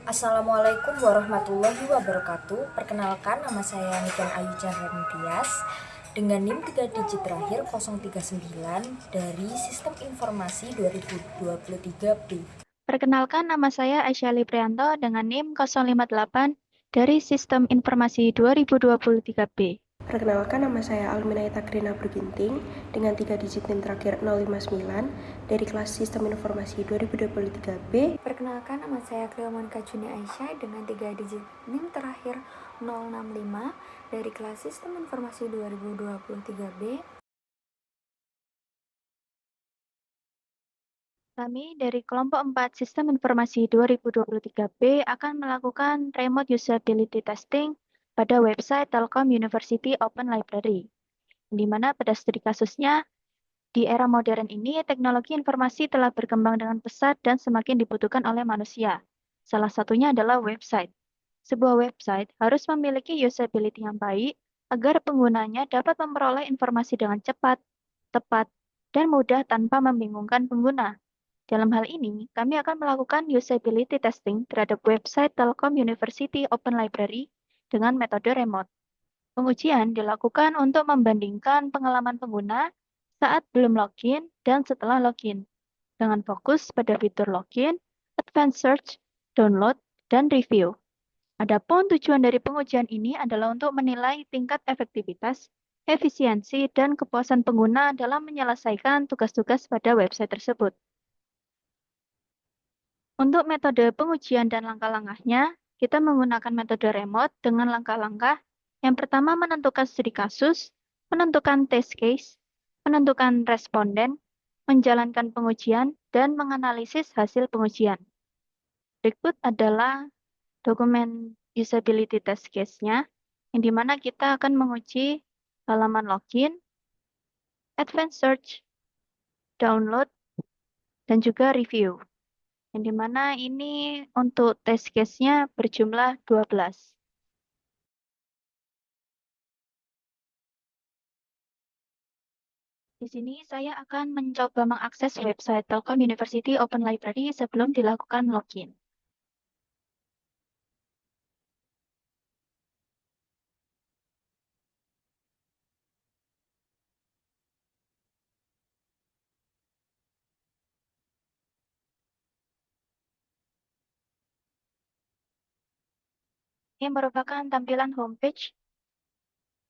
Assalamualaikum warahmatullahi wabarakatuh. Perkenalkan, nama saya Niken Ayu Cahyantias dengan NIM 3 digit terakhir 039 dari Sistem Informasi 2023B. Perkenalkan, nama saya Aisyah Liprianto dengan NIM 058 dari Sistem Informasi 2023B. Perkenalkan, nama saya Almina Itagrina Berginting dengan 3 digit NIM terakhir 059 dari kelas Sistem Informasi 2023B. Perkenalkan, nama saya Cleo Monica Juni Aisyah dengan 3 digit NIM terakhir 065 dari kelas Sistem Informasi 2023B. Kami dari kelompok 4 Sistem Informasi 2023B akan melakukan remote usability testing pada website Telkom University Open Library, di mana pada studi kasusnya, di era modern ini, teknologi informasi telah berkembang dengan pesat dan semakin dibutuhkan oleh manusia. Salah satunya adalah website. Sebuah website harus memiliki usability yang baik agar penggunanya dapat memperoleh informasi dengan cepat, tepat, dan mudah tanpa membingungkan pengguna. Dalam hal ini, kami akan melakukan usability testing terhadap website Telkom University Open Library dengan metode remote. Pengujian dilakukan untuk membandingkan pengalaman pengguna saat belum login dan setelah login, dengan fokus pada fitur login, advanced search, download, dan review. Adapun tujuan dari pengujian ini adalah untuk menilai tingkat efektivitas, efisiensi, dan kepuasan pengguna dalam menyelesaikan tugas-tugas pada website tersebut. Untuk metode pengujian dan langkah-langkahnya, kita menggunakan metode remote dengan langkah-langkah. Yang pertama, menentukan studi kasus, menentukan test case, menentukan responden, menjalankan pengujian, dan menganalisis hasil pengujian. Berikut adalah dokumen usability test case-nya, yang dimana kita akan menguji halaman login, advanced search, download, dan juga review. Yang dimana ini untuk test case-nya berjumlah 12. Di sini saya akan mencoba mengakses website Telkom University Open Library sebelum dilakukan login. Ini merupakan tampilan homepage.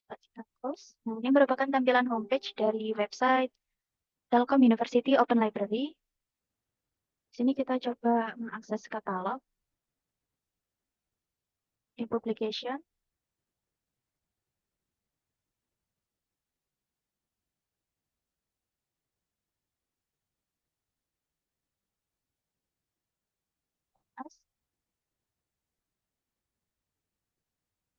Nah, ini merupakan tampilan homepage dari website Telkom University Open Library. Di sini kita coba mengakses katalog, in publication,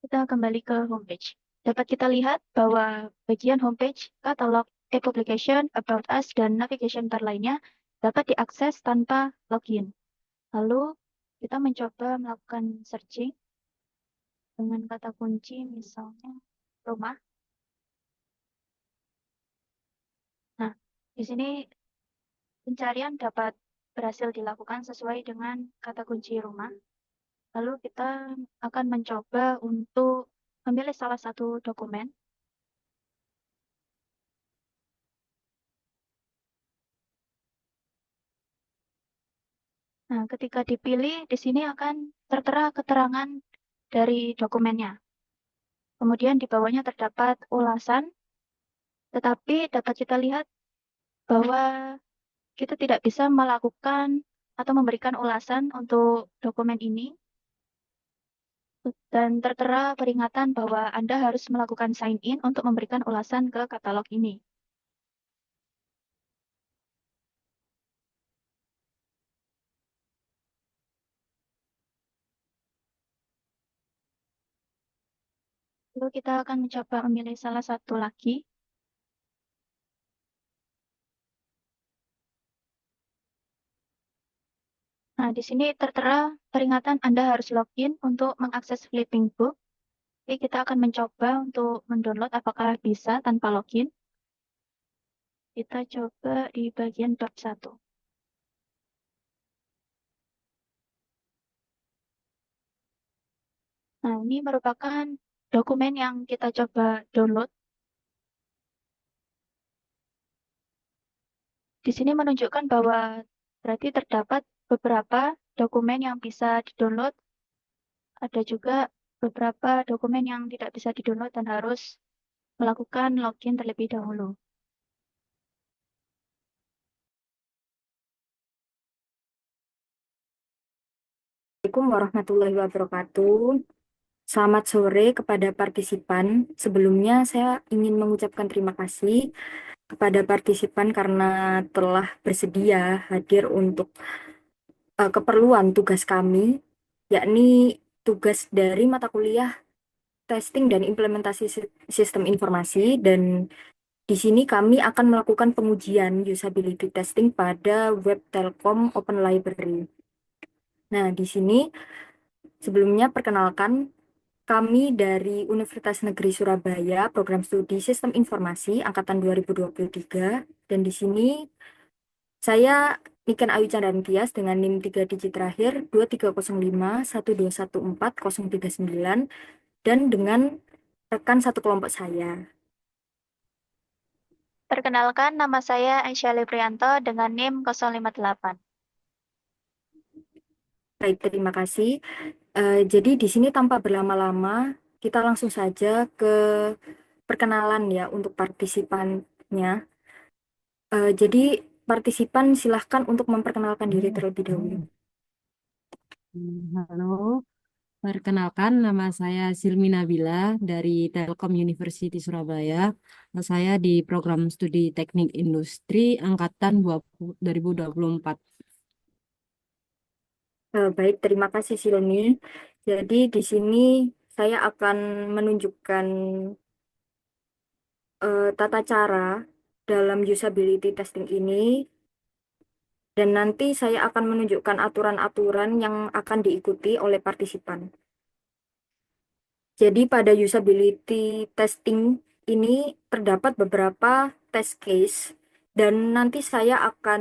kita kembali ke homepage. Dapat kita lihat bahwa bagian homepage, katalog, e-publication, about us, dan navigation bar lainnya dapat diakses tanpa login. Lalu kita mencoba melakukan searching dengan kata kunci misalnya rumah. Nah, di sini pencarian dapat berhasil dilakukan sesuai dengan kata kunci rumah. Lalu kita akan mencoba untuk memilih salah satu dokumen. Nah, ketika dipilih, di sini akan tertera keterangan dari dokumennya. Kemudian di bawahnya terdapat ulasan, tetapi dapat kita lihat bahwa kita tidak bisa melakukan atau memberikan ulasan untuk dokumen ini, dan tertera peringatan bahwa Anda harus melakukan sign in untuk memberikan ulasan ke katalog ini. Lalu kita akan mencoba memilih salah satu lagi. Nah, di sini tertera peringatan Anda harus login untuk mengakses Flipping Book. Jadi kita akan mencoba untuk mendownload apakah bisa tanpa login. Kita coba di bagian bab 1. Nah, ini merupakan dokumen yang kita coba download. Di sini menunjukkan bahwa berarti terdapat beberapa dokumen yang bisa di-download, ada juga beberapa dokumen yang tidak bisa di-download dan harus melakukan login terlebih dahulu. Assalamualaikum warahmatullahi wabarakatuh. Selamat sore kepada partisipan. Sebelumnya saya ingin mengucapkan terima kasih kepada partisipan karena telah bersedia hadir untuk keperluan tugas kami, yakni tugas dari mata kuliah testing dan implementasi sistem informasi. Dan di sini kami akan melakukan pengujian usability testing pada web Telkom Open Library. Nah, di sini sebelumnya perkenalkan, kami dari Universitas Negeri Surabaya, Program Studi Sistem Informasi Angkatan 2023. Dan di sini saya Niken Ayu Chandrantias dengan NIM 3 digit terakhir 2305 1214039 dan dengan rekan satu kelompok saya. Perkenalkan, nama saya Aisyah Librianto dengan NIM 058. Baik, terima kasih. Jadi di sini tanpa berlama-lama, kita langsung saja ke perkenalan ya untuk partisipannya. Jadi partisipan silahkan untuk memperkenalkan diri terlebih dahulu. Halo, perkenalkan nama saya Silmi Nabila dari Telkom University Surabaya. Saya di program studi Teknik Industri angkatan 2024. Baik, terima kasih Silmi. Jadi di sini saya akan menunjukkan tata cara dalam usability testing ini, dan nanti saya akan menunjukkan aturan-aturan yang akan diikuti oleh partisipan. Jadi pada usability testing ini terdapat beberapa test case, dan nanti saya akan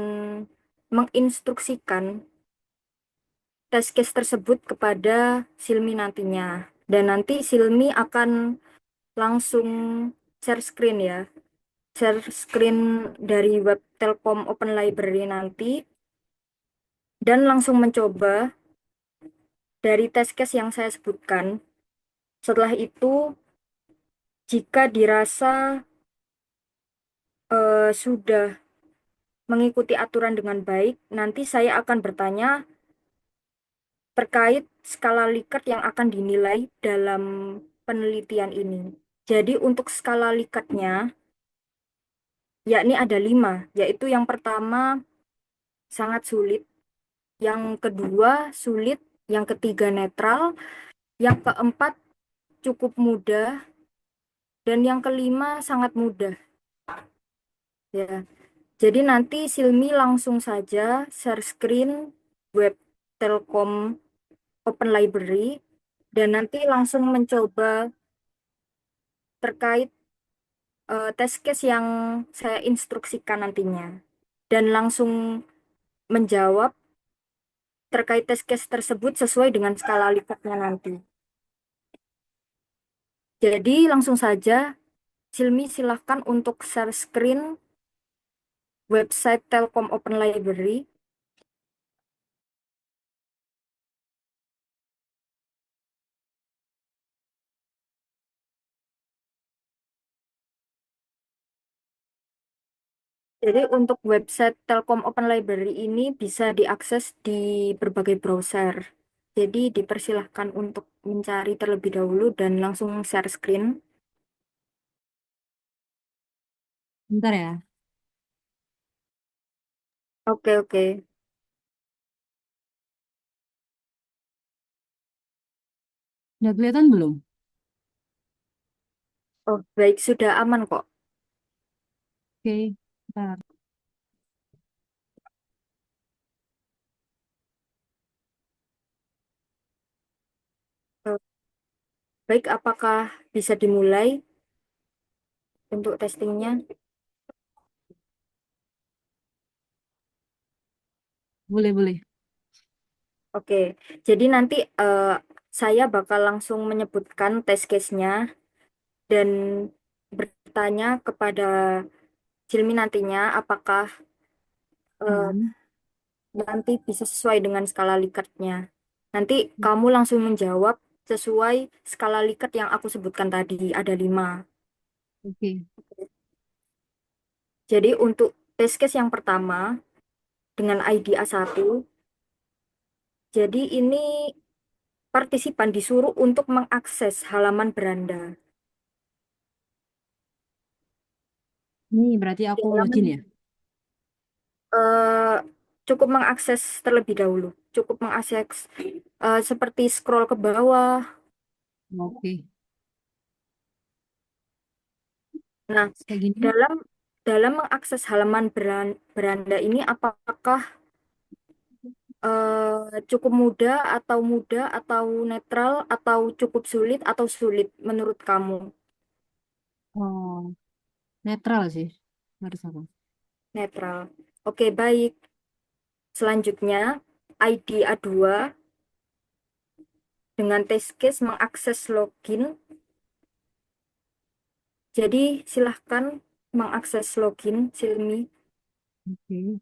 menginstruksikan test case tersebut kepada Silmi nantinya. Dan nanti Silmi akan langsung share screen ya. Share screen dari web Telkom Open Library nanti. Dan langsung mencoba dari test case yang saya sebutkan. Setelah itu, jika dirasa sudah mengikuti aturan dengan baik, nanti saya akan bertanya terkait skala Likert yang akan dinilai dalam penelitian ini. Jadi untuk skala Likertnya, yakni ada 5, yaitu yang pertama sangat sulit, yang kedua sulit, yang ketiga netral, yang keempat cukup mudah, dan yang kelima sangat mudah. Ya, jadi nanti Silmi langsung saja share screen web Telkom Open Library dan nanti langsung mencoba terkait test case yang saya instruksikan nantinya dan langsung menjawab terkait test case tersebut sesuai dengan skala Likertnya nanti. Jadi langsung saja Silmi silahkan untuk share screen website Telkom Open Library. Jadi untuk website Telkom Open Library ini bisa diakses di berbagai browser. Jadi dipersilahkan untuk mencari terlebih dahulu dan langsung share screen. Bentar ya, Oke, oke. udah kelihatan belum? Oh, baik, sudah aman kok. Oke, bentar. Eh, Baik, apakah bisa dimulai untuk testingnya? Boleh, boleh. Oke, jadi nanti saya bakal langsung menyebutkan test case-nya dan bertanya kepada Cilmi nantinya apakah eh, Hmm, nanti bisa sesuai dengan skala Likert-nya. Nanti kamu langsung menjawab sesuai skala Likert yang aku sebutkan tadi, ada 5. oke. Jadi untuk test case yang pertama dengan ID A1, jadi ini partisipan disuruh untuk mengakses halaman beranda. Ini berarti Di aku login ya? halaman eh, cukup mengakses terlebih dahulu, cukup mengakses seperti scroll ke bawah. Oke. Nah, Kayak gini. dalam dalam mengakses halaman beranda ini apakah cukup mudah atau netral atau cukup sulit atau sulit menurut kamu? Oh, netral sih. Harus apa? Netral. Oke, baik. Selanjutnya, ID A2 dengan test case mengakses login. Jadi, silahkan mengakses login, Silmi. Oke.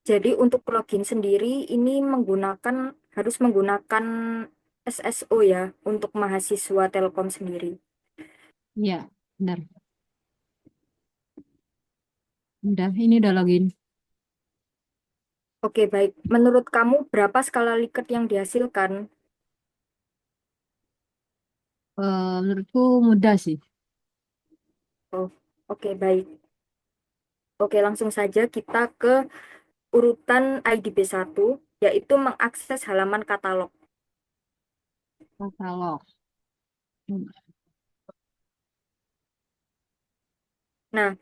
Jadi, untuk login sendiri ini harus menggunakan SSO ya untuk mahasiswa Telkom sendiri. Iya, benar. Udah, ini udah login. Oke, baik. Menurut kamu berapa skala Likert yang dihasilkan? Menurutku mudah sih. Oh, oke, baik. Oke, langsung saja kita ke urutan IDB 1, yaitu mengakses halaman katalog. Katalog. Hmm. Nah,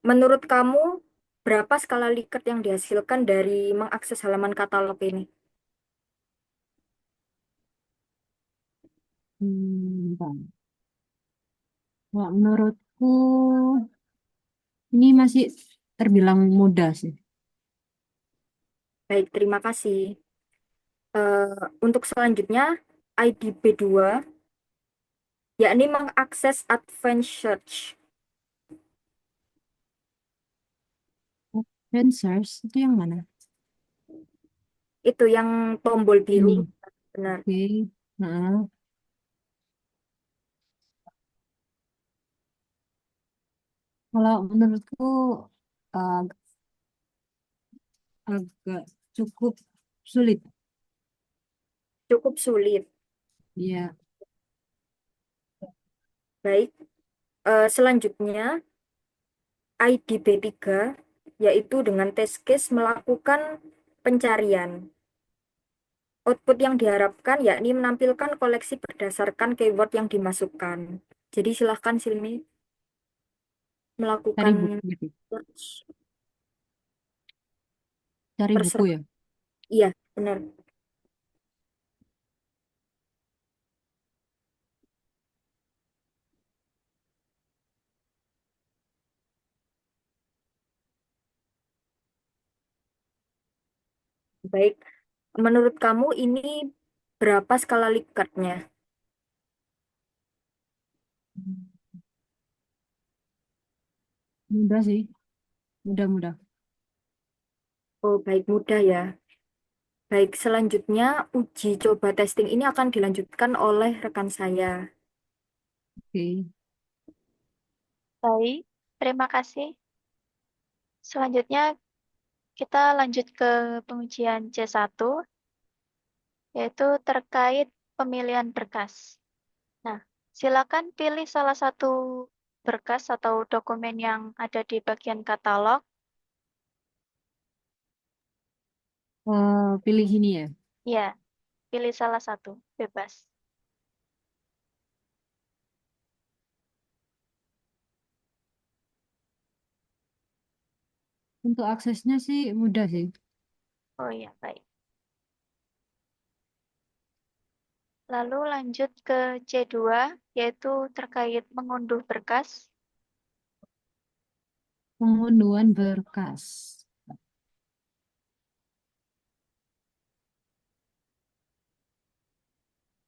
menurut kamu berapa skala Likert yang dihasilkan dari mengakses halaman katalog ini? Bentar. Wah, menurutku ini masih terbilang mudah sih. Baik, terima kasih. Eh, untuk selanjutnya, IDB 2, yakni mengakses advanced search. Advanced itu yang mana? Itu yang tombol biru, Ini. benar. Oke. Nah, kalau menurutku uh, agak cukup sulit. Cukup sulit. Ya, Baik, selanjutnya IDB 3, yaitu dengan test case melakukan pencarian. Output yang diharapkan yakni menampilkan koleksi berdasarkan keyword yang dimasukkan. Jadi silahkan Silmi cari melakukan buku gitu. search. Cari buku Terserah. ya. Iya, benar. Baik. Menurut kamu ini berapa skala Likert-nya? Mudah sih. Mudah-mudah. Oh, baik, mudah ya. Baik, selanjutnya uji coba testing ini akan dilanjutkan oleh rekan saya. Oke. Baik, terima kasih. Selanjutnya kita lanjut ke pengujian C1, yaitu terkait pemilihan berkas. Nah, silakan pilih salah satu berkas atau dokumen yang ada di bagian katalog. Pilih ini ya. Ya, pilih salah satu, bebas. Untuk aksesnya sih mudah sih. Oh iya, baik. Lalu lanjut ke C2, yaitu terkait mengunduh berkas. Pengunduhan berkas.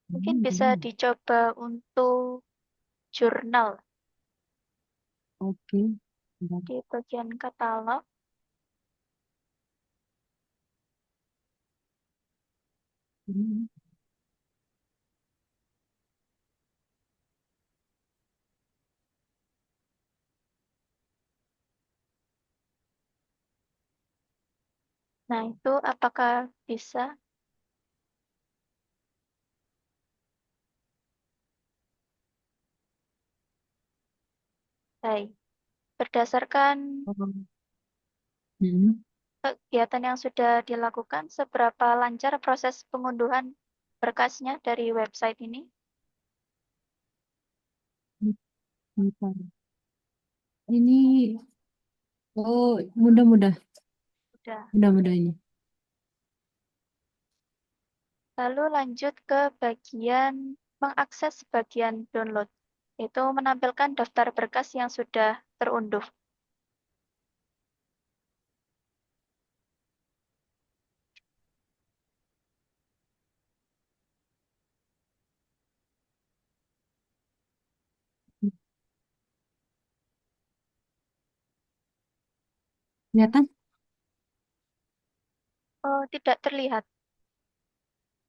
Mungkin bisa dicoba untuk jurnal Oke. Bentar. di bagian katalog. Hmm. Nah, itu apakah bisa? Baik. Berdasarkan Hmm. kegiatan yang sudah dilakukan, seberapa lancar proses pengunduhan berkasnya dari website ini? Bentar. Ini mudah-mudah, Sudah. mudah-mudah ini. Lalu lanjut ke bagian mengakses bagian download, yaitu menampilkan daftar berkas yang sudah terunduh. Kelihatan? Oh, tidak terlihat.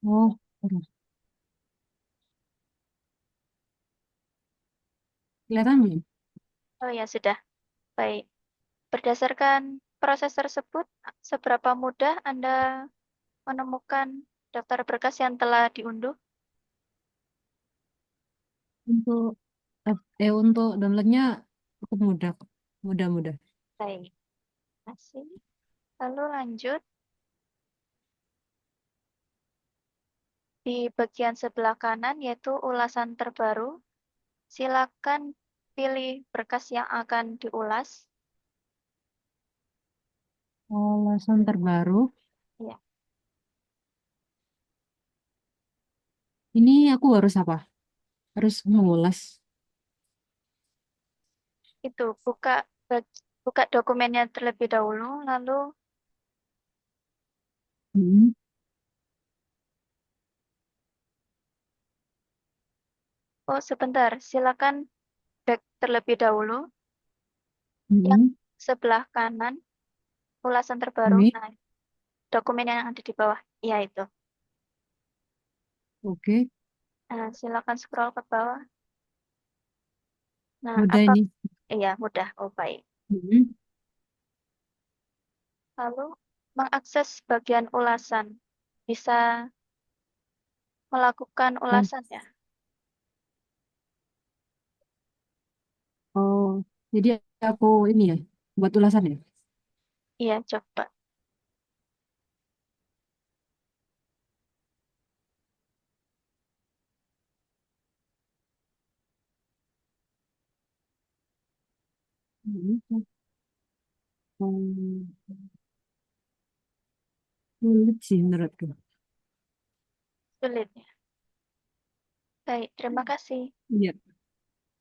Oh, udah. Kelihatan belum? Oh ya, sudah. Baik. Berdasarkan proses tersebut, seberapa mudah Anda menemukan daftar berkas yang telah diunduh? Untuk untuk downloadnya cukup mudah, kok. Mudah-mudah. Baik. Masih. Lalu lanjut di bagian sebelah kanan, yaitu ulasan terbaru. Silakan pilih berkas yang akan diulas. Ulasan terbaru. Ya, Ini aku harus apa? Harus mengulas. itu buka dokumennya terlebih dahulu, lalu Hmm. oh sebentar, silakan back terlebih dahulu. Yang Hmm. sebelah kanan, ulasan terbaru. Ini. Nah, dokumen yang ada di bawah, ya itu. Oke. Nah, silakan scroll ke bawah. Nah, Mudah ini. iya mudah. Oh baik. Hmm. Lalu mengakses bagian ulasan, bisa melakukan Oh, ulasannya. oh, jadi aku ini ya, buat ulasan ya. Iya, coba. Hmm. Hmm. Sulit sih menurutku. Sulit ya. Baik, terima kasih. Iya.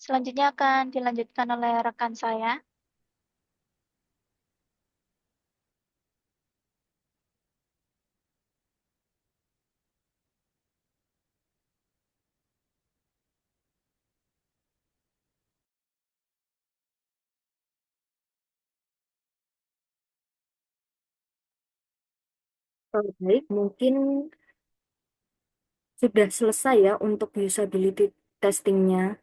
Selanjutnya akan dilanjutkan oleh rekan saya. Baik, mungkin sudah selesai ya untuk usability testingnya.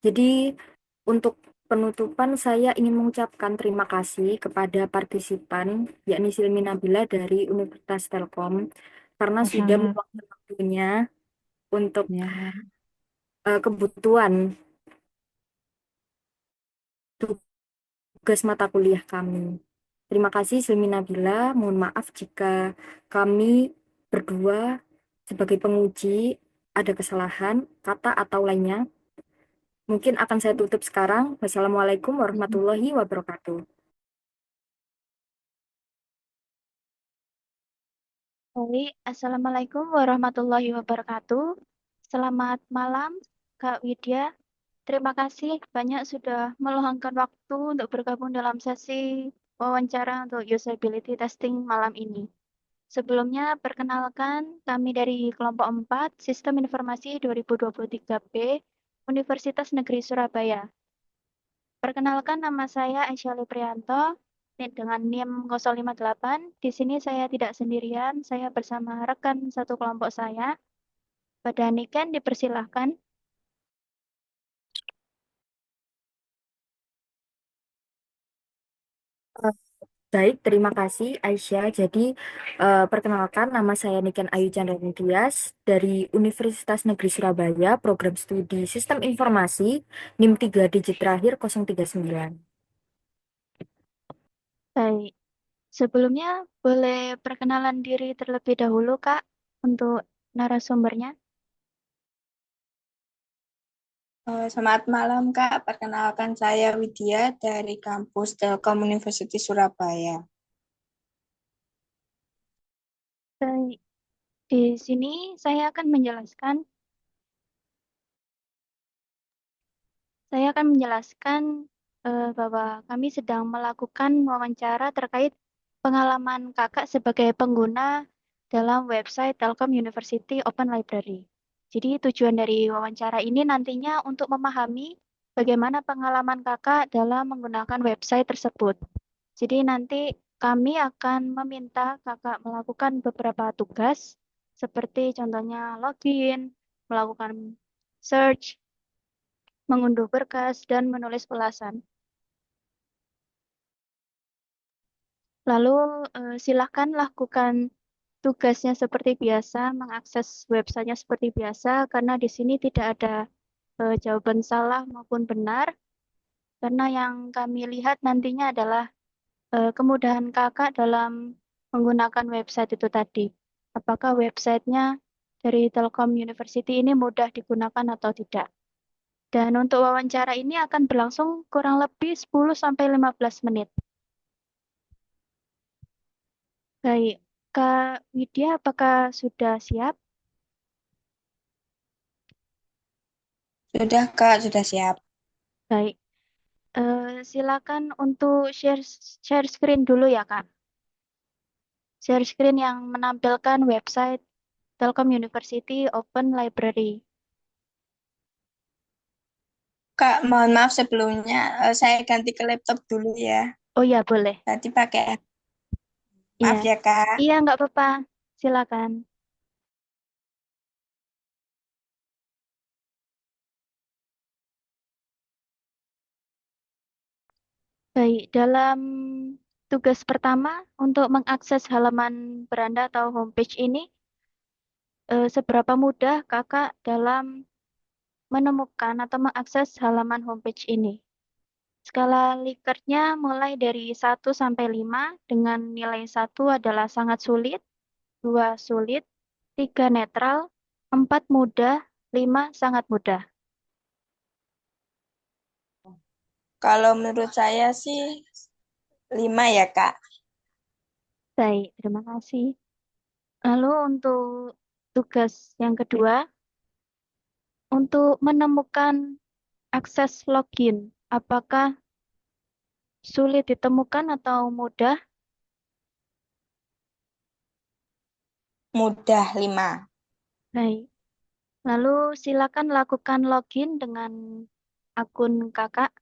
Jadi untuk penutupan saya ingin mengucapkan terima kasih kepada partisipan, yakni Silmi Nabila dari Universitas Telkom, karena sudah Sama-sama. meluangkan waktunya untuk Ya. kebutuhan tugas mata kuliah kami. Terima kasih Silmi Nabila, mohon maaf jika kami berdua sebagai penguji ada kesalahan, kata atau lainnya. Mungkin akan saya tutup sekarang. Wassalamualaikum warahmatullahi wabarakatuh. Baik, Assalamualaikum warahmatullahi wabarakatuh. Selamat malam, Kak Widya. Terima kasih banyak sudah meluangkan waktu untuk bergabung dalam sesi wawancara untuk usability testing malam ini. Sebelumnya, perkenalkan kami dari kelompok 4, Sistem Informasi 2023B, Universitas Negeri Surabaya. Perkenalkan, nama saya Aisyah Liprianto dengan NIM 058. Di sini saya tidak sendirian, saya bersama rekan satu kelompok saya. Pada Niken dipersilahkan. Baik, terima kasih Aisyah. Jadi, perkenalkan nama saya Niken Ayu Chandra Tias dari Universitas Negeri Surabaya, Program Studi Sistem Informasi, NIM 3 digit terakhir 039. Baik, sebelumnya boleh perkenalan diri terlebih dahulu, Kak, untuk narasumbernya. Selamat malam Kak, perkenalkan saya Widya dari kampus Telkom University Surabaya. Baik, di sini saya akan menjelaskan bahwa kami sedang melakukan wawancara terkait pengalaman kakak sebagai pengguna dalam website Telkom University Open Library. Jadi tujuan dari wawancara ini nantinya untuk memahami bagaimana pengalaman kakak dalam menggunakan website tersebut. Jadi nanti kami akan meminta kakak melakukan beberapa tugas seperti contohnya login, melakukan search, mengunduh berkas, dan menulis ulasan. Lalu silakan lakukan tugasnya seperti biasa, mengakses websitenya seperti biasa, karena di sini tidak ada jawaban salah maupun benar, karena yang kami lihat nantinya adalah kemudahan kakak dalam menggunakan website itu tadi. Apakah websitenya dari Telkom University ini mudah digunakan atau tidak. Dan untuk wawancara ini akan berlangsung kurang lebih 10-15 menit. Baik, Kak Widya, apakah sudah siap? Sudah Kak, sudah siap. Baik, silakan untuk share screen dulu ya, Kak. Share screen yang menampilkan website Telkom University Open Library. Kak, mohon maaf sebelumnya, saya ganti ke laptop dulu ya. Oh ya, boleh. Tadi pakai, Iya, maaf ya Kak. iya nggak apa-apa. Silakan. Baik, dalam tugas pertama untuk mengakses halaman beranda atau homepage ini, seberapa mudah kakak dalam menemukan atau mengakses halaman homepage ini? Skala Likert-nya mulai dari 1 sampai 5 dengan nilai 1 adalah sangat sulit, 2 sulit, 3 netral, 4 mudah, 5 sangat mudah. Kalau menurut saya sih 5 ya Kak. Baik, terima kasih. Lalu untuk tugas yang kedua, untuk menemukan akses login, apakah sulit ditemukan atau mudah? Mudah 5. Baik. Lalu silakan lakukan login dengan akun kakak.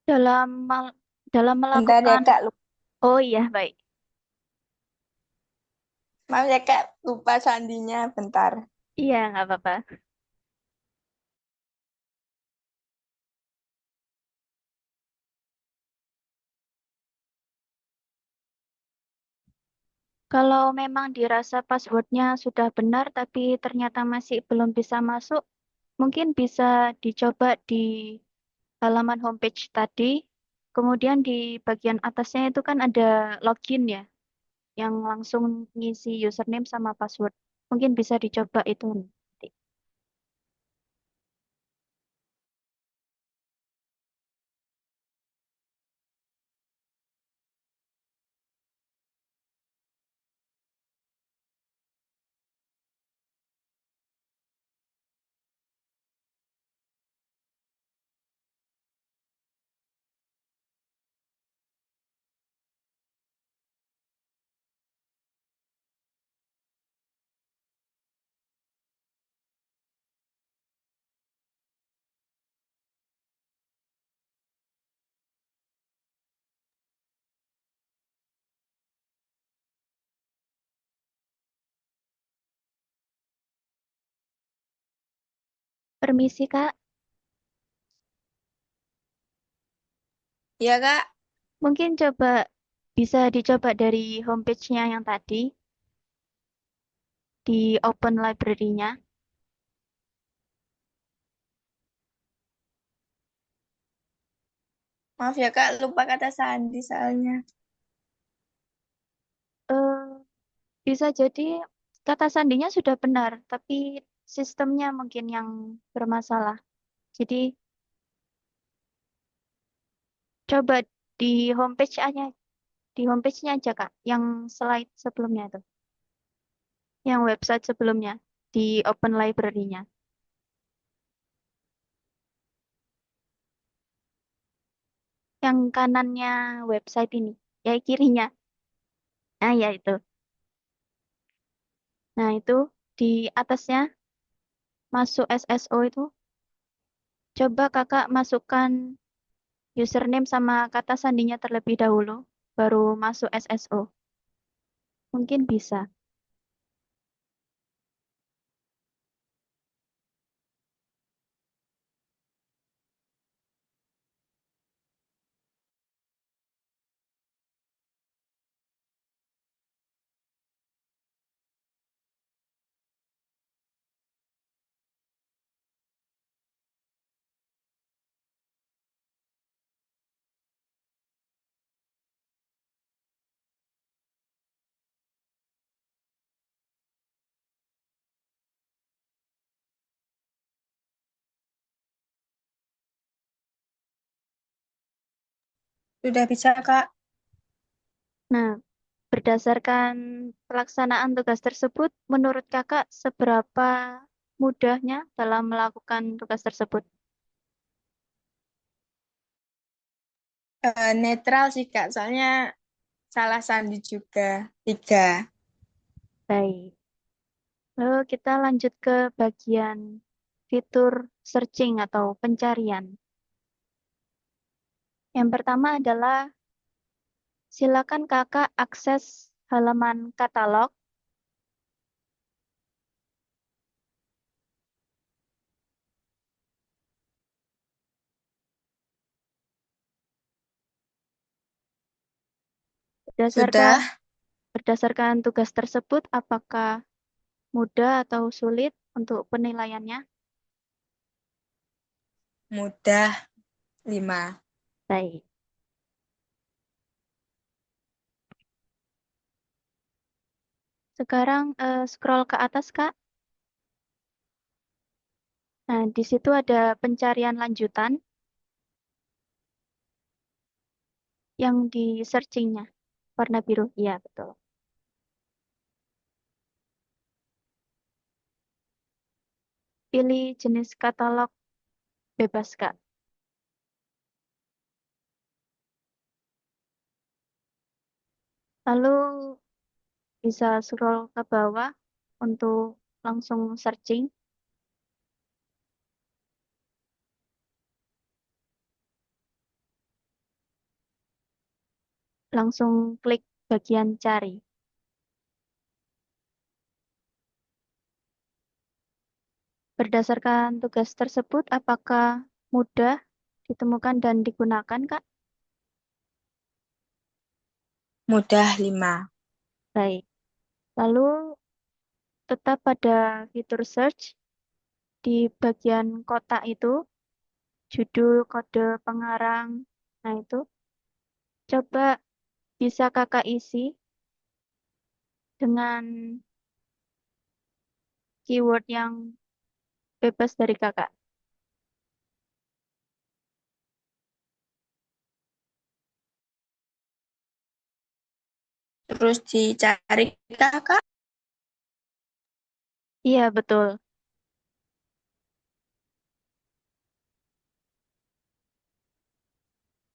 Dalam Bentar ya melakukan, Kak, oh iya baik. maaf ya Kak, lupa sandinya bentar. Iya nggak apa-apa. Kalau memang dirasa passwordnya sudah benar tapi ternyata masih belum bisa masuk, mungkin bisa dicoba di halaman homepage tadi. Kemudian di bagian atasnya itu kan ada login ya, yang langsung ngisi username sama password. Mungkin bisa dicoba itu nanti. Permisi, Kak. Iya, Kak. Mungkin bisa dicoba dari homepage-nya yang tadi, di Open Library-nya. Maaf ya, Kak. Lupa kata sandi soalnya. Eh, bisa jadi kata sandinya sudah benar, tapi sistemnya mungkin yang bermasalah. Jadi coba di homepage aja, di homepage-nya aja, Kak, yang slide sebelumnya tuh, yang website sebelumnya, di Open Library-nya. Yang kanannya website ini, ya kirinya. Nah, ya itu. Nah, itu di atasnya masuk SSO itu, coba Kakak masukkan username sama kata sandinya terlebih dahulu, baru masuk SSO. Mungkin bisa. Sudah bisa, Kak. Nah, berdasarkan pelaksanaan tugas tersebut, menurut Kakak seberapa mudahnya dalam melakukan tugas tersebut? Netral sih, Kak. Soalnya salah sandi juga. 3. Baik. Lalu kita lanjut ke bagian fitur searching atau pencarian. Yang pertama adalah silakan Kakak akses halaman katalog. Berdasarkan Sudah. berdasarkan tugas tersebut, apakah mudah atau sulit untuk penilaiannya? Mudah. 5. Baik. Sekarang scroll ke atas, Kak. Nah, di situ ada pencarian lanjutan yang di searchingnya. Warna biru. Iya, betul. Pilih jenis katalog bebas, Kak. Lalu bisa scroll ke bawah untuk langsung searching. Langsung klik bagian cari. Berdasarkan tugas tersebut, apakah mudah ditemukan dan digunakan, Kak? Mudah. 5. Baik. Lalu tetap pada fitur search di bagian kotak itu, judul, kode, pengarang. Nah, itu coba bisa kakak isi dengan keyword yang bebas dari kakak. Terus dicari kakak. Iya, betul.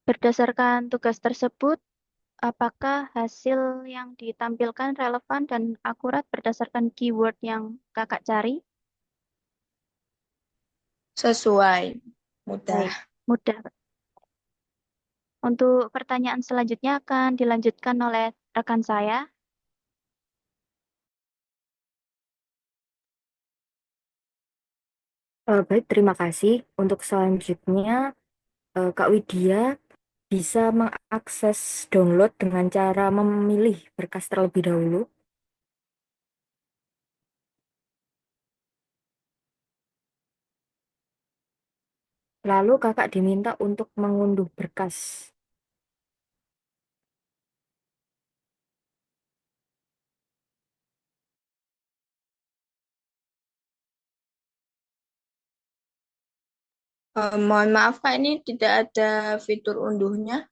Berdasarkan tugas tersebut, apakah hasil yang ditampilkan relevan dan akurat berdasarkan keyword yang kakak cari? Sesuai. Mudah. Baik, mudah. Untuk pertanyaan selanjutnya akan dilanjutkan oleh rekan saya. Baik, terima kasih. Untuk selanjutnya, Kak Widya bisa mengakses download dengan cara memilih berkas terlebih dahulu. Lalu kakak diminta untuk mengunduh berkas. Mohon maaf Kak, ini tidak ada fitur unduhnya.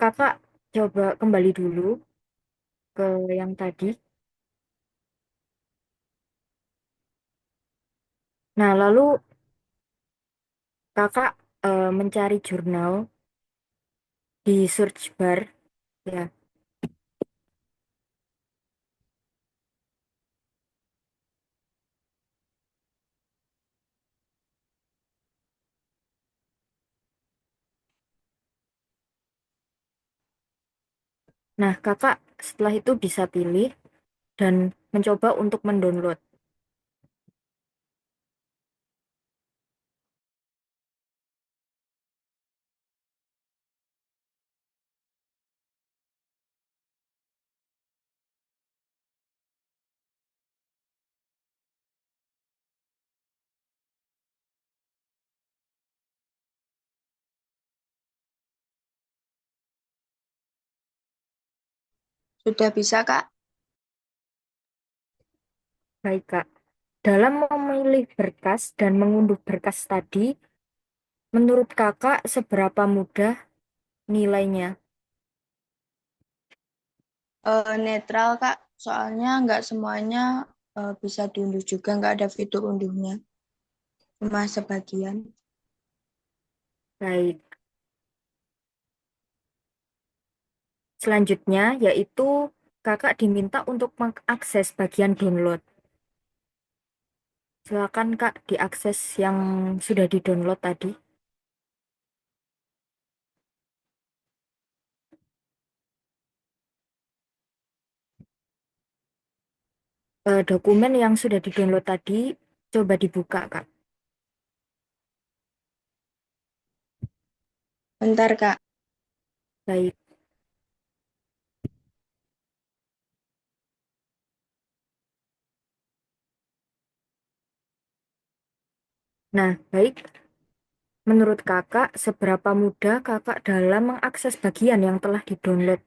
Kakak coba kembali dulu ke yang tadi. Nah, lalu kakak mencari jurnal di search bar, ya. Nah, kakak setelah itu bisa pilih dan mencoba untuk mendownload. Sudah bisa Kak? Baik, Kak. Dalam memilih berkas dan mengunduh berkas tadi, menurut kakak seberapa mudah nilainya? Netral Kak, soalnya nggak semuanya bisa diunduh juga, nggak ada fitur unduhnya. Cuma sebagian. Baik. Selanjutnya yaitu kakak diminta untuk mengakses bagian download. Silakan Kak diakses yang sudah di-download tadi. Dokumen yang sudah di-download tadi coba dibuka, Kak. Bentar Kak. Baik. Nah, baik. Menurut kakak, seberapa mudah kakak dalam mengakses bagian yang telah di-download?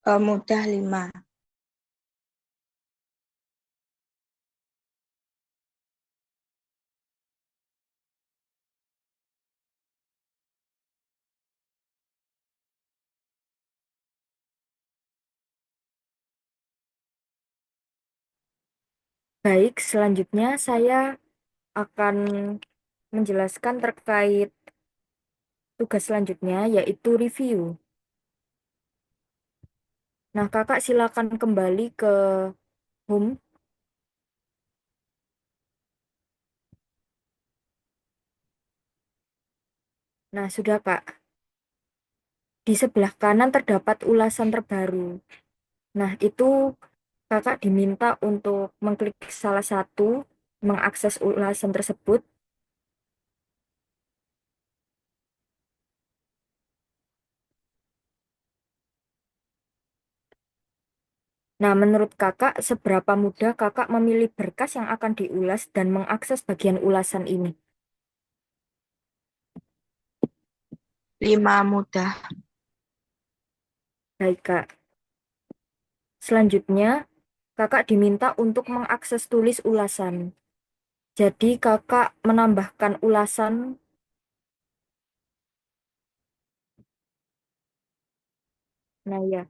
Mudah 5. Baik, selanjutnya saya akan menjelaskan terkait tugas selanjutnya, yaitu review. Nah, kakak silakan kembali ke home. Nah, sudah Kak. Di sebelah kanan terdapat ulasan terbaru. Nah, itu kakak diminta untuk mengklik salah satu, mengakses ulasan tersebut. Nah, menurut kakak, seberapa mudah kakak memilih berkas yang akan diulas dan mengakses bagian ulasan ini? 5 mudah. Baik, Kak. Selanjutnya, kakak diminta untuk mengakses tulis ulasan. Jadi, kakak menambahkan ulasan. Nah, ya.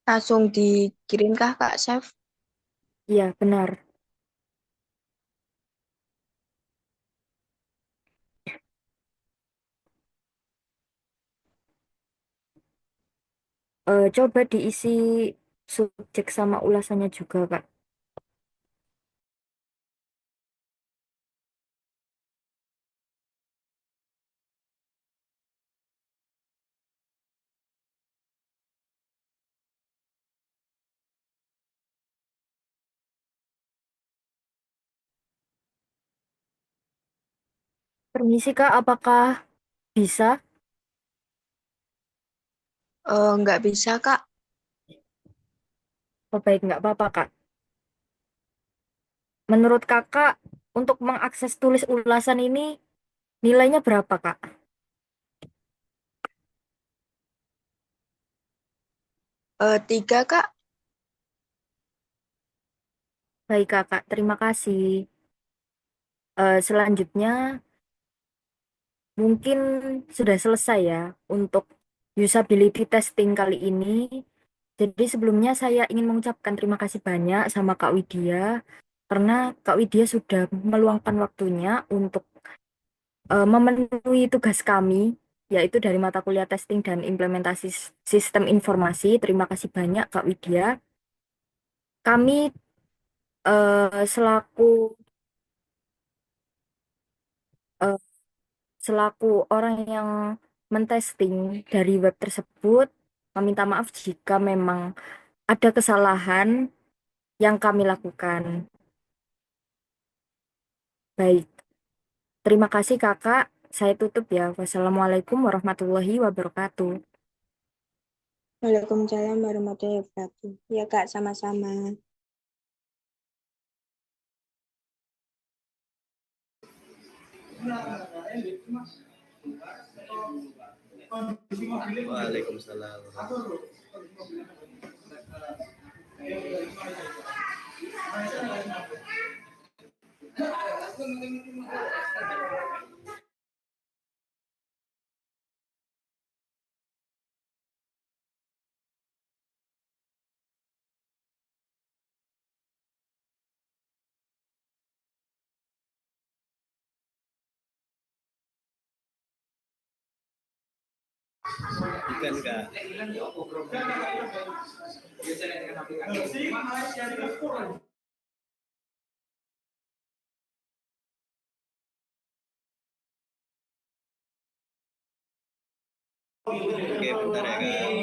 Langsung dikirimkah Kak Chef? Iya, benar. Coba diisi subjek sama ulasannya juga, Kak. Permisi, Kak, apakah bisa? Nggak bisa Kak. Oh, baik, nggak apa-apa, Kak. Menurut kakak, untuk mengakses tulis ulasan ini, nilainya berapa, Kak? 3 Kak. Baik, Kakak. Terima kasih. Selanjutnya, mungkin sudah selesai ya untuk usability testing kali ini. Jadi sebelumnya saya ingin mengucapkan terima kasih banyak sama Kak Widya, karena Kak Widya sudah meluangkan waktunya untuk memenuhi tugas kami, yaitu dari mata kuliah testing dan implementasi sistem informasi. Terima kasih banyak Kak Widya. Kami selaku eh, selaku orang yang mentesting dari web tersebut, meminta maaf jika memang ada kesalahan yang kami lakukan. Baik, terima kasih Kakak. Saya tutup ya. Wassalamualaikum warahmatullahi wabarakatuh. Waalaikumsalam warahmatullahi wabarakatuh. Ya Kak, sama-sama. Waalaikumsalam. Ikan Kak. Oke, bentar ya Kak.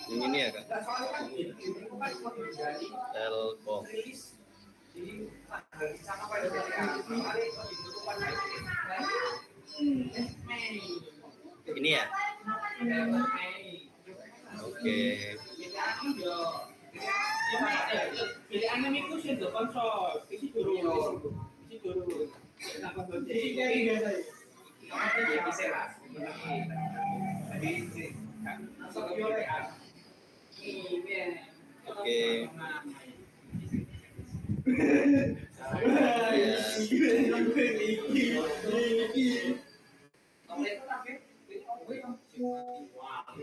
Yang ini ya Kak. Telkom. Ini ya. Oke. Oke. Ya.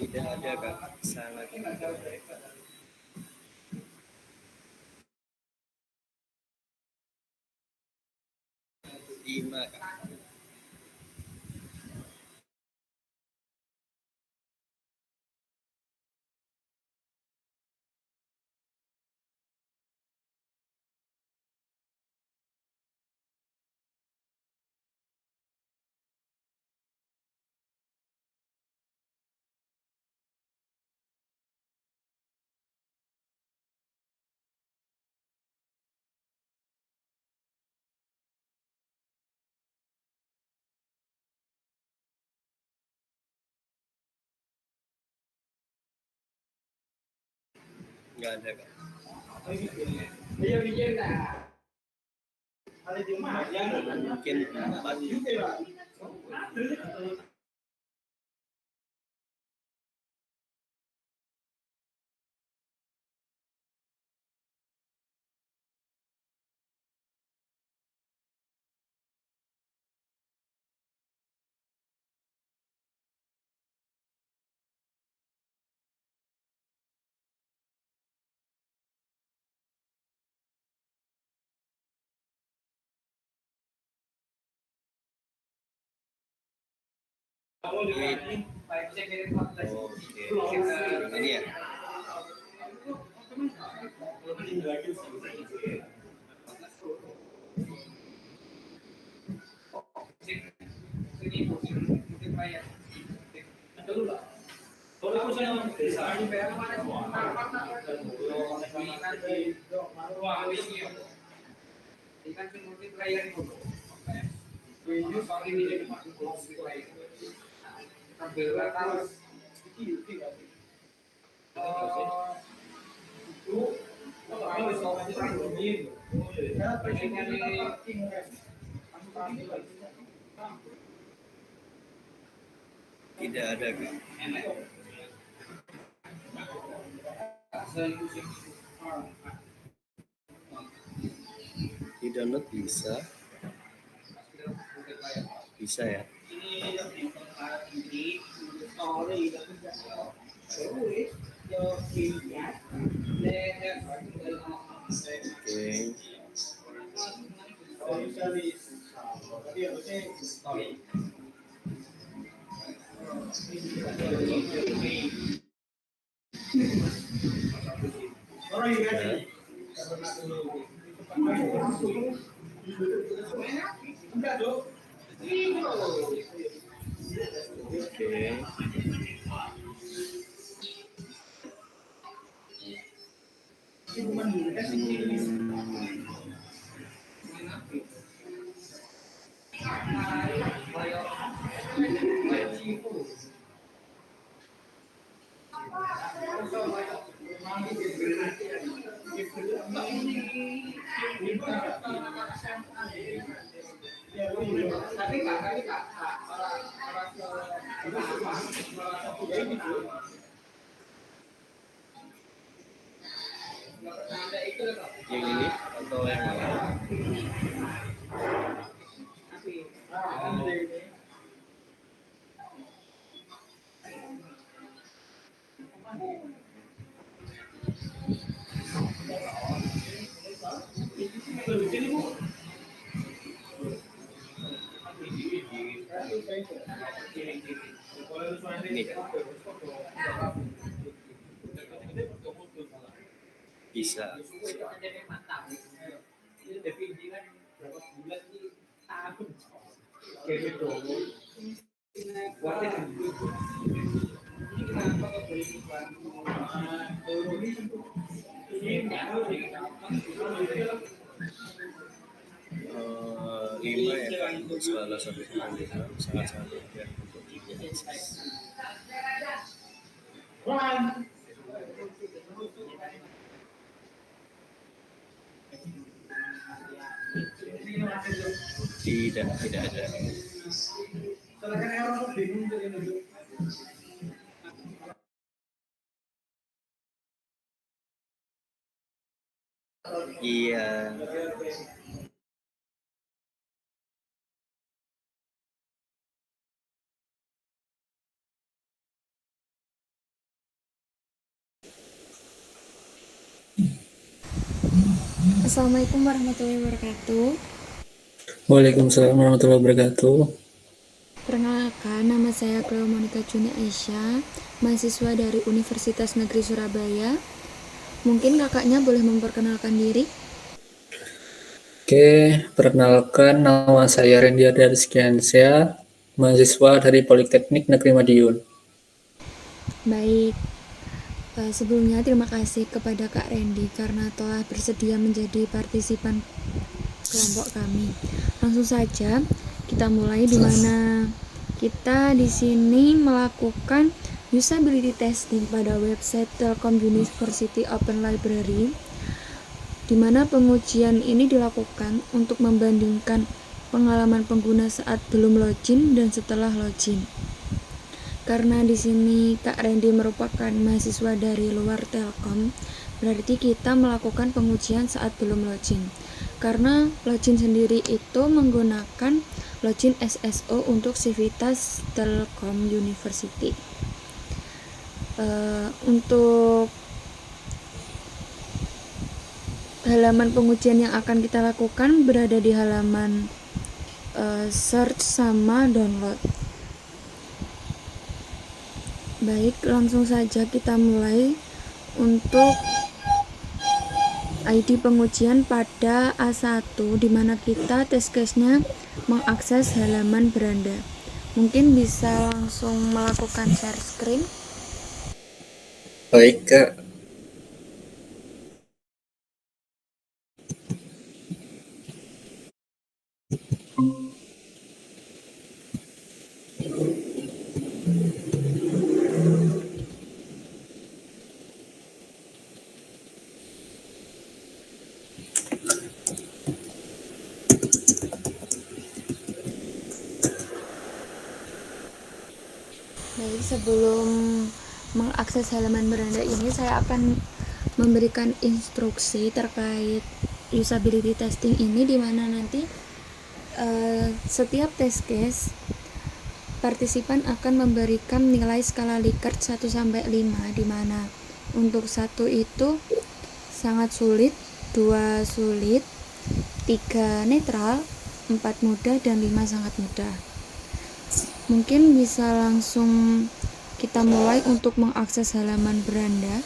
Tidak ada Kak, sangat lima Kak. Nggak ada Kak. Mungkin 4. Oke, ini ya. Tidak ada Kak. Di download bisa ya. Oke. Yang ini atau yang lain? Ini kan? Bisa. Lima ya Kak, untuk salah satu sangat-sangat mudah untuk diakses. Tidak ada. Iya. Assalamualaikum warahmatullahi wabarakatuh. Waalaikumsalam warahmatullahi wabarakatuh. Perkenalkan, nama saya Cleo Monica Juni Aisyah, mahasiswa dari Universitas Negeri Surabaya. Mungkin kakaknya boleh memperkenalkan diri? Oke, perkenalkan nama saya Randy Rizkiansyah, mahasiswa dari Politeknik Negeri Madiun. Baik, sebelumnya terima kasih kepada Kak Randy karena telah bersedia menjadi partisipan kelompok kami. Langsung saja kita mulai, di mana kita di sini melakukan usability testing pada website Telkom University Open Library, di mana pengujian ini dilakukan untuk membandingkan pengalaman pengguna saat belum login dan setelah login. Karena di sini Kak Randy merupakan mahasiswa dari luar Telkom, berarti kita melakukan pengujian saat belum login. Karena login sendiri itu menggunakan login SSO untuk Civitas Telkom University. Untuk halaman pengujian yang akan kita lakukan berada di halaman search sama download. Baik, langsung saja kita mulai. Untuk ID pengujian pada A1, di mana kita test case-nya mengakses halaman beranda. Mungkin bisa langsung melakukan share screen. Baik, Kak. Baik, sebelum mengakses halaman beranda ini, saya akan memberikan instruksi terkait usability testing ini, di mana nanti setiap test case partisipan akan memberikan nilai skala Likert 1-5, di mana untuk 1 itu sangat sulit, 2 sulit, 3 netral, 4 mudah, dan 5 sangat mudah. Mungkin bisa langsung kita mulai untuk mengakses halaman beranda.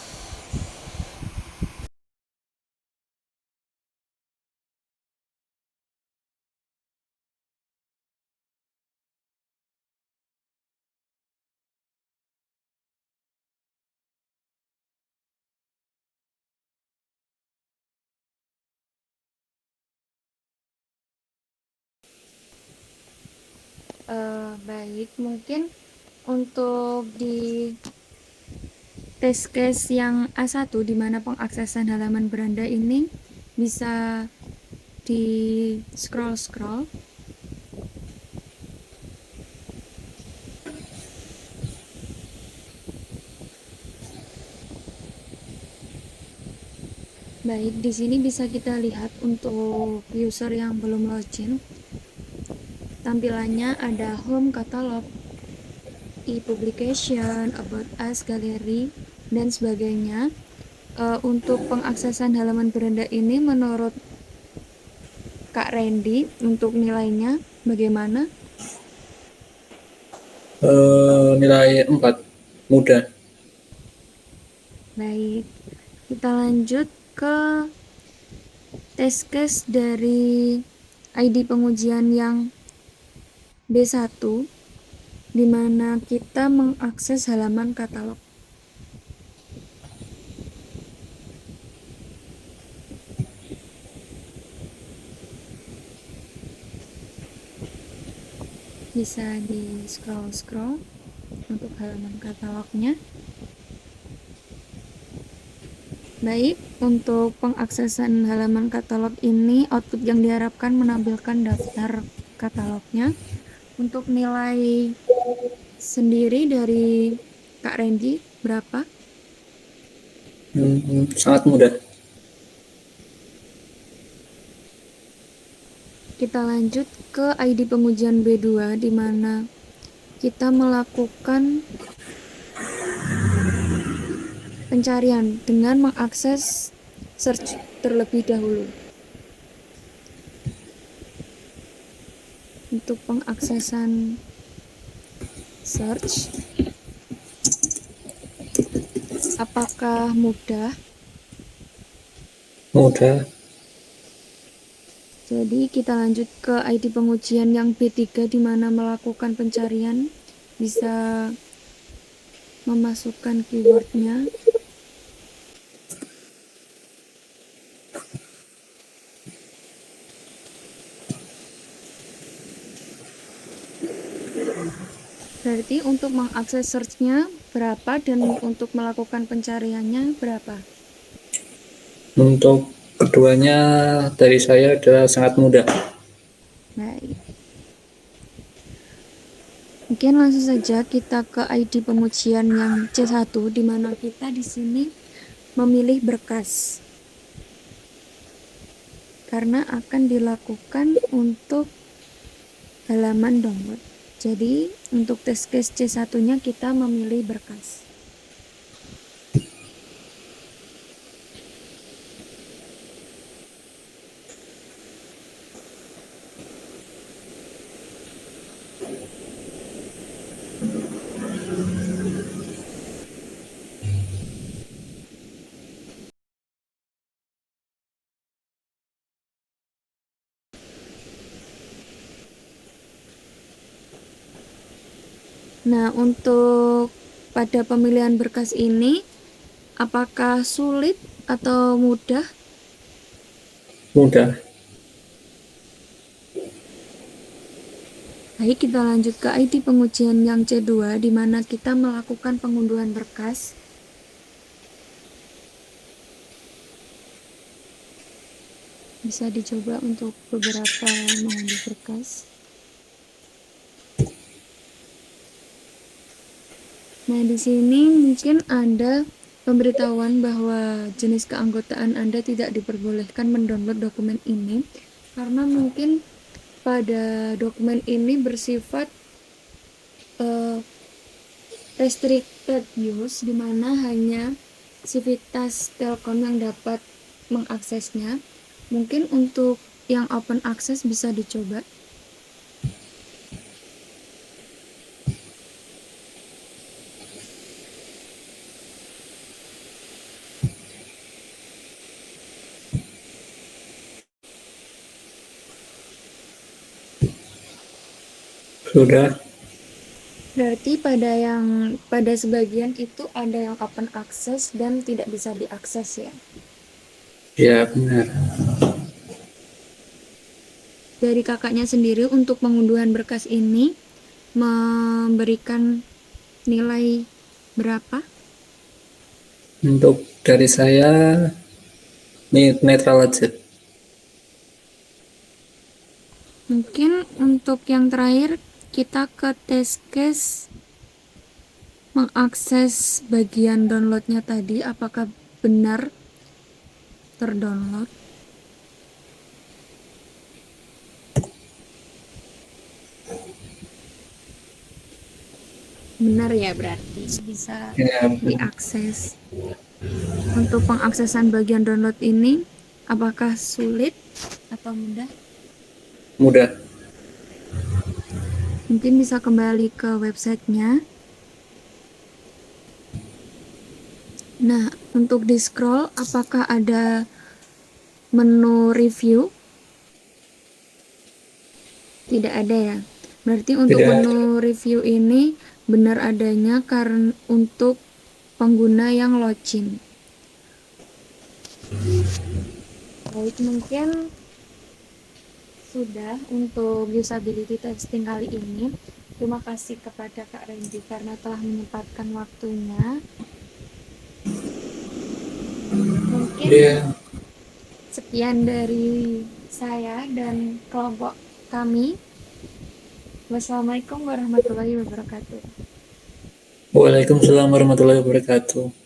Baik, mungkin untuk di test case yang A1 di mana pengaksesan halaman beranda ini bisa di scroll-scroll. Baik, di sini bisa kita lihat untuk user yang belum login. Tampilannya ada home, catalog, e-publication, about us, galeri, dan sebagainya. Untuk pengaksesan halaman beranda ini menurut Kak Randy, untuk nilainya bagaimana? Nilai 4, mudah. Baik, kita lanjut ke test case dari ID pengujian yang B1, di mana kita mengakses halaman katalog. Bisa di scroll-scroll untuk halaman katalognya. Baik, untuk pengaksesan halaman katalog ini, output yang diharapkan menampilkan daftar katalognya. Untuk nilai sendiri dari Kak Randy, berapa? Sangat mudah. Kita lanjut ke ID pengujian B2, di mana kita melakukan pencarian dengan mengakses search terlebih dahulu. Untuk pengaksesan search, apakah mudah? Mudah. Jadi kita lanjut ke ID pengujian yang B3, di mana melakukan pencarian bisa memasukkan keywordnya. Berarti untuk mengakses search-nya berapa dan untuk melakukan pencariannya berapa? Untuk keduanya dari saya adalah sangat mudah. Baik. Mungkin langsung saja kita ke ID pengujian yang C1, di mana kita di sini memilih berkas. Karena akan dilakukan untuk halaman download. Jadi, untuk test case C1-nya kita memilih berkas. Nah, untuk pada pemilihan berkas ini, apakah sulit atau mudah? Mudah. Baik, kita lanjut ke ID pengujian yang C2, di mana kita melakukan pengunduhan berkas. Bisa dicoba untuk beberapa mengunduh berkas. Nah, di sini mungkin ada pemberitahuan bahwa jenis keanggotaan Anda tidak diperbolehkan mendownload dokumen ini, karena mungkin pada dokumen ini bersifat restricted use, di mana hanya Civitas Telkom yang dapat mengaksesnya. Mungkin untuk yang open access bisa dicoba. Sudah. Berarti pada sebagian itu ada yang open access dan tidak bisa diakses ya. Ya, benar. Dari kakaknya sendiri untuk pengunduhan berkas ini, memberikan nilai berapa? Untuk dari saya netral aja. Mungkin untuk yang terakhir kita ke test case mengakses bagian downloadnya tadi apakah benar terdownload. Benar ya, berarti bisa Ya, diakses. Untuk pengaksesan bagian download ini apakah sulit atau mudah? mudah. Mungkin bisa kembali ke websitenya. Nah, untuk di scroll apakah ada menu review? Tidak ada ya. Berarti untuk Tidak menu review ini benar adanya karena untuk pengguna yang login. Baik, mungkin sudah untuk usability testing kali ini. Terima kasih kepada Kak Randy karena telah menyempatkan waktunya. Mungkin Iya. sekian dari saya dan kelompok kami. Wassalamualaikum warahmatullahi wabarakatuh. Waalaikumsalam warahmatullahi wabarakatuh.